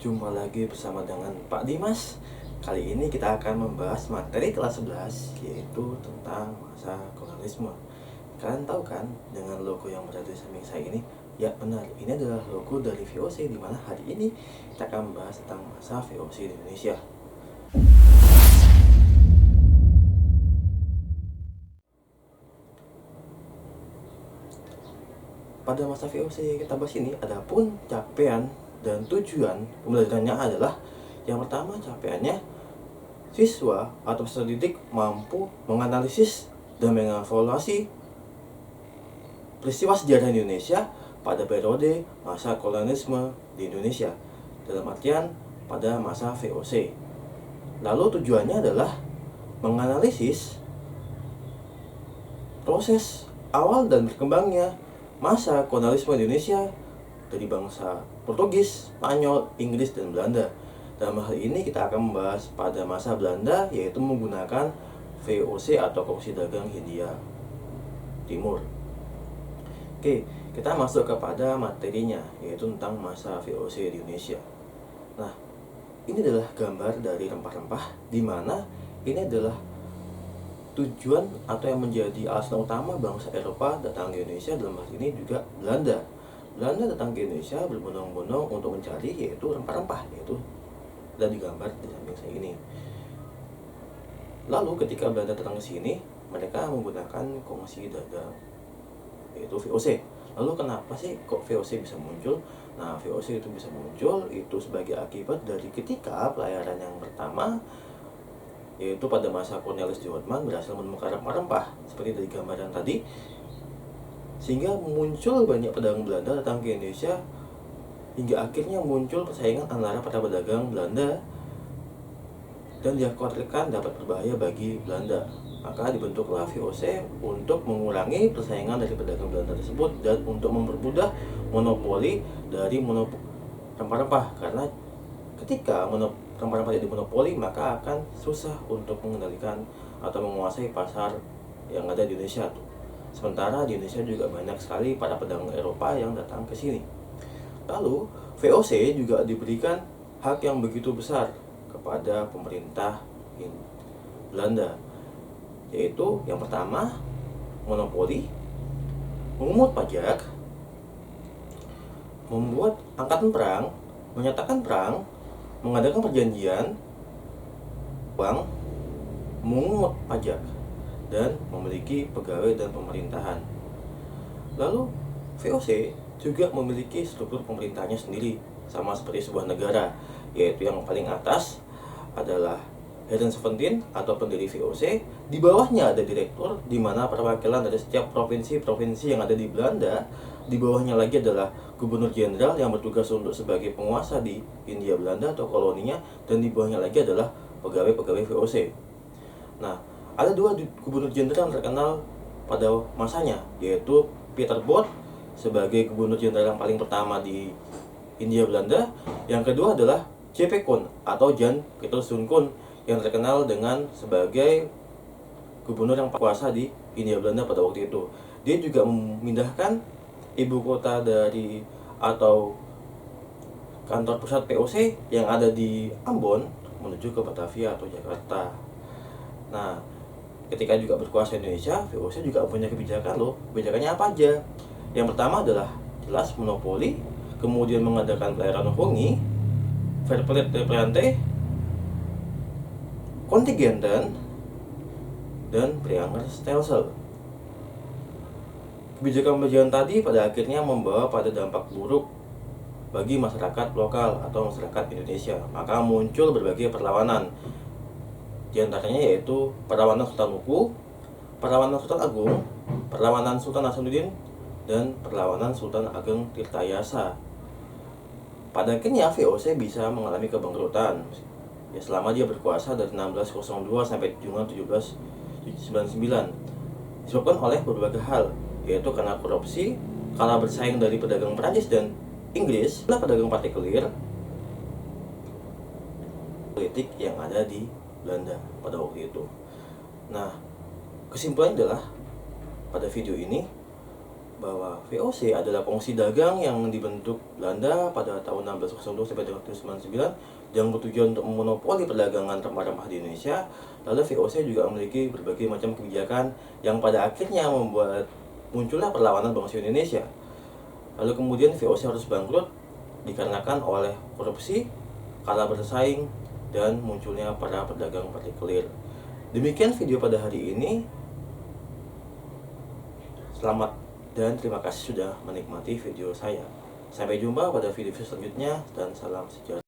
Jumpa lagi bersama dengan Pak Dimas. Kali ini kita akan membahas materi kelas 11, yaitu tentang masa kolonialisme. Kalian tahu kan dengan logo yang berada di samping saya ini? Ya benar, ini adalah logo dari VOC, di mana hari ini kita akan membahas tentang masa VOC di Indonesia. Pada masa VOC yang kita bahas ini, adapun capaian dan tujuan pembelajarannya adalah, yang pertama, capaiannya siswa atau peserta didik mampu menganalisis dan mengevaluasi peristiwa sejarah Indonesia pada periode masa kolonialisme di Indonesia, dalam artian pada masa VOC. Lalu tujuannya adalah menganalisis proses awal dan berkembangnya masa kolonialisme Indonesia dari bangsa Portugis, Spanyol, Inggris, dan Belanda. Dalam hal ini kita akan membahas pada masa Belanda, yaitu menggunakan VOC atau Komisi Dagang Hindia Timur. Oke, kita masuk kepada materinya, yaitu tentang masa VOC di Indonesia. Nah, ini adalah gambar dari rempah-rempah, di mana ini adalah tujuan atau yang menjadi alasan utama bangsa Eropa datang ke Indonesia, dalam hal ini juga Belanda. Belanda datang ke Indonesia berbondong-bondong untuk mencari yaitu rempah-rempah, yaitu dan digambar di samping saya ini. Lalu ketika Belanda datang ke sini, mereka menggunakan Komisi Dagang, yaitu VOC. Lalu kenapa sih kok VOC bisa muncul? Nah, VOC itu bisa muncul itu sebagai akibat dari ketika pelayaran yang pertama, yaitu pada masa Cornelis de Houtman berhasil menemukan rempah-rempah seperti dari gambaran tadi, sehingga muncul banyak pedagang Belanda datang ke Indonesia, hingga akhirnya muncul persaingan antara para pedagang Belanda dan dikhawatirkan dapat berbahaya bagi Belanda. Maka dibentuklah VOC untuk mengurangi persaingan dari pedagang Belanda tersebut dan untuk mempermudah monopoli dari rempah-rempah, karena ketika rempah-rempah jadi monopoli, maka akan susah untuk mengendalikan atau menguasai pasar yang ada di Indonesia tuh. Sementara di Indonesia juga banyak sekali para pedagang Eropa yang datang ke sini. Lalu VOC juga diberikan hak yang begitu besar kepada pemerintah Belanda, yaitu yang pertama, monopoli, memungut pajak, membuat angkatan perang, menyatakan perang, mengadakan perjanjian, uang, memungut pajak, dan memiliki pegawai dan pemerintahan. Lalu VOC juga memiliki struktur pemerintahnya sendiri, sama seperti sebuah negara, yaitu yang paling atas adalah Head and 17 atau pendiri VOC. Di bawahnya ada direktur, di mana perwakilan dari setiap provinsi-provinsi yang ada di Belanda. Di bawahnya lagi adalah Gubernur Jenderal yang bertugas untuk sebagai penguasa di Hindia Belanda atau koloninya, dan di bawahnya lagi adalah pegawai-pegawai VOC. Nah, ada dua Gubernur Jenderal terkenal pada masanya, yaitu Peter Both sebagai Gubernur Jenderal yang paling pertama di Hindia Belanda. Yang kedua adalah J.P. Koon atau Jan Pieter Soen Koon, yang terkenal dengan sebagai gubernur yang kuasa di Hindia Belanda pada waktu itu. Dia juga memindahkan ibu kota dari atau kantor pusat VOC yang ada di Ambon menuju ke Batavia atau Jakarta. Nah, ketika juga berkuasa Indonesia, VOC juga punya kebijakan loh. Kebijakannya apa aja? Yang pertama adalah jelas monopoli, kemudian mengadakan pelayaran hongi, verplet reprente, kontingenten, dan preanger stelsel. Kebijakan-kebijakan tadi pada akhirnya membawa pada dampak buruk bagi masyarakat lokal atau masyarakat Indonesia. Maka muncul berbagai perlawanan, di antaranya yaitu perlawanan Sultan Huku, perlawanan Sultan Agung, perlawanan Sultan Hasanuddin, dan perlawanan Sultan Ageng Tirtayasa. Pada akhirnya VOC bisa mengalami kebangkrutan ya selama dia berkuasa dari 1602 sampai dengan 1799, disebabkan oleh berbagai hal, yaitu karena korupsi, kalah bersaing dari pedagang Perancis dan Inggris, dan pedagang partikulir, politik yang ada di Belanda pada waktu itu. Nah, kesimpulannya adalah pada video ini bahwa VOC adalah kongsi dagang yang dibentuk Belanda pada tahun 1602 sampai 1799 yang bertujuan untuk memonopoli perdagangan rempah-rempah di Indonesia. Lalu VOC juga memiliki berbagai macam kebijakan yang pada akhirnya membuat muncullah perlawanan bangsa Indonesia. Lalu kemudian VOC harus bangkrut dikarenakan oleh korupsi, kalah bersaing, dan munculnya para pedagang partikulir. Demikian video pada hari ini. Selamat dan terima kasih sudah menikmati video saya. Sampai jumpa pada video selanjutnya dan salam sejahtera.